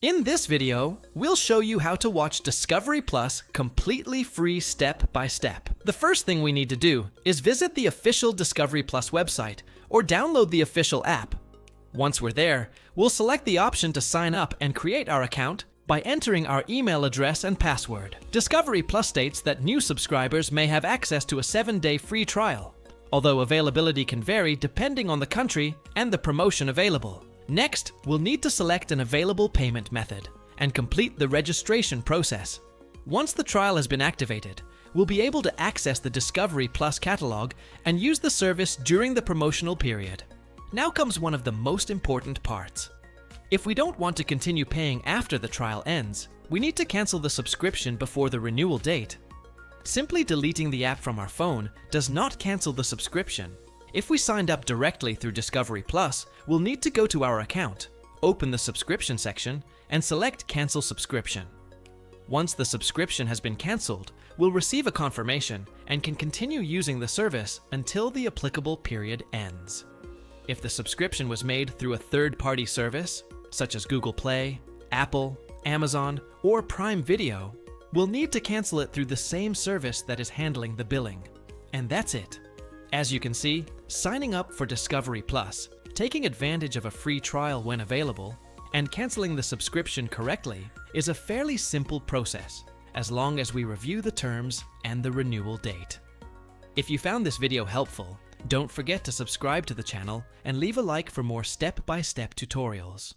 In this video, we'll show you how to watch Discovery Plus completely free step by step. The first thing we need to do is visit the official Discovery Plus website or download the official app. Once we're there, we'll select the option to sign up and create our account by entering our email address and password. Discovery Plus states that new subscribers may have access to a 7-day free trial, although availability can vary depending on the country and the promotion available. Next, we'll need to select an available payment method and complete the registration process. Once the trial has been activated, we'll be able to access the Discovery Plus catalog and use the service during the promotional period. Now comes one of the most important parts. If we don't want to continue paying after the trial ends, we need to cancel the subscription before the renewal date. Simply deleting the app from our phone does not cancel the subscription. If we signed up directly through Discovery Plus, we'll need to go to our account, open the subscription section, and select Cancel Subscription. Once the subscription has been canceled, we'll receive a confirmation and can continue using the service until the applicable period ends. If the subscription was made through a third-party service, such as Google Play, Apple, Amazon, or Prime Video, we'll need to cancel it through the same service that is handling the billing. And that's it. As you can see, signing up for Discovery Plus, taking advantage of a free trial when available, and canceling the subscription correctly is a fairly simple process, as long as we review the terms and the renewal date. If you found this video helpful, don't forget to subscribe to the channel and leave a like for more step-by-step tutorials.